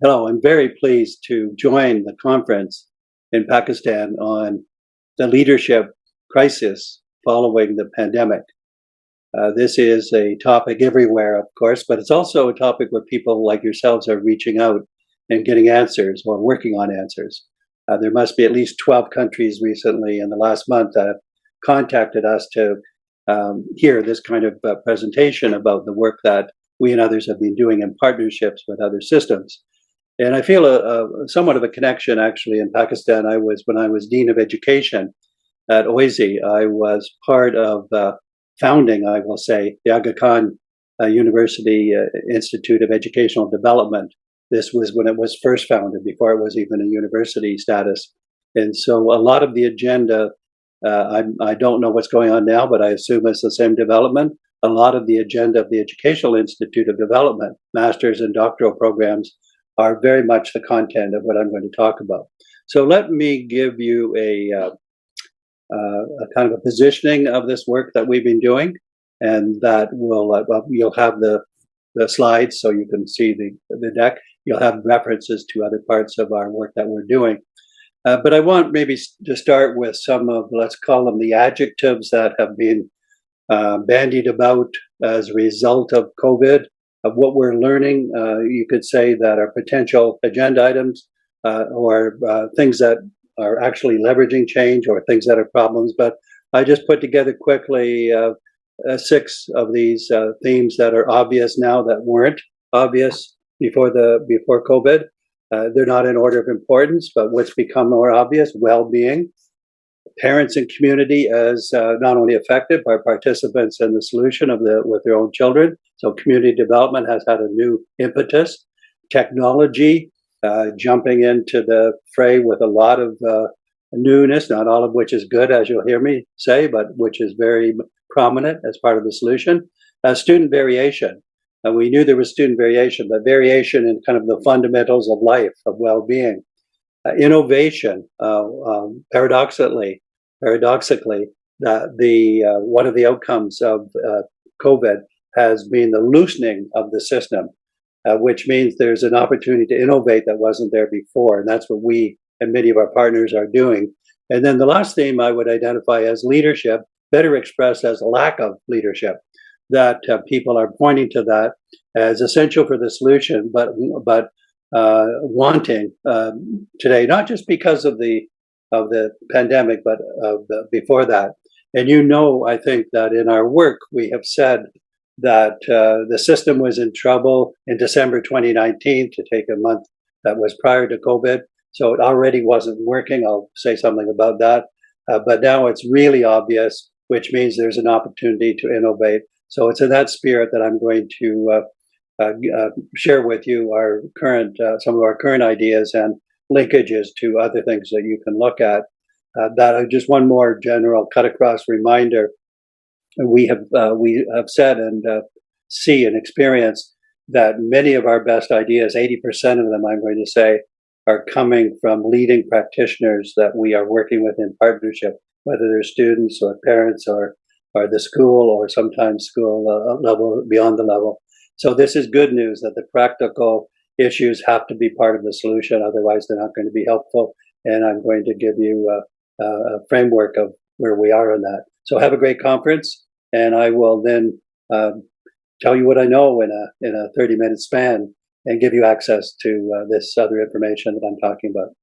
Hello, I'm very pleased to join the conference in Pakistan on the leadership crisis following the pandemic. This is a topic everywhere, of course, but it's also a topic where people like yourselves are reaching out and getting answers or working on answers. There must be at least 12 countries recently in the last month that have contacted us to hear this kind of presentation about the work that we and others have been doing in partnerships with other systems. And I feel somewhat of a connection actually in Pakistan. When I was Dean of Education at OISI, I was part of founding, I will say, the Aga Khan University Institute of Educational Development. This was when it was first founded, before it was even a university status. And so a lot of the agenda, I don't know what's going on now, but I assume it's the same development. A lot of the agenda of the Educational Institute of Development, master's and doctoral programs, are very much the content of what I'm going to talk about. So let me give you a kind of a positioning of this work that we've been doing, and that will you'll have the slides so you can see the deck. You'll have references to other parts of our work that we're doing. But I want maybe to start with some of, let's call them the adjectives that have been bandied about as a result of COVID, of what we're learning. You could say that are potential agenda items or things that are actually leveraging change or things that are problems. But I just put together quickly 6 of these themes that are obvious now that weren't obvious before COVID. They're not in order of importance, but what's become more obvious: well-being, parents and community as not only affected by participants in the solution with their own children. So community development has had a new impetus. Technology jumping into the fray with a lot of newness, not all of which is good, as you'll hear me say, but which is very prominent as part of the solution. Student variation. We knew there was student variation, but variation in kind of the fundamentals of life, of well-being. Innovation, paradoxically, that one of the outcomes of COVID has been the loosening of the system, which means there's an opportunity to innovate that wasn't there before, and that's what we and many of our partners are doing. And then the last theme I would identify as leadership, better expressed as lack of leadership, that people are pointing to that as essential for the solution, but wanting today, not just because of the pandemic, but before that. And I think that in our work we have said that the system was in trouble in December 2019, to take a month that was prior to COVID. So it already wasn't working. I'll say something about that. But now it's really obvious, which means there's an opportunity to innovate. So it's in that spirit that I'm going to share with you some of our current ideas and linkages to other things that you can look at. Just one more general cut across reminder: we have said and see and experience that many of our best ideas, 80% of them, I'm going to say, are coming from leading practitioners that we are working with in partnership, whether they're students or parents or the school, or sometimes school level, beyond the level. So this is good news that the practical issues have to be part of the solution, otherwise they're not going to be helpful. And I'm going to give you a framework of where we are on that. So have a great conference, and I will then tell you what I know in a 30-minute span and give you access to this other information that I'm talking about.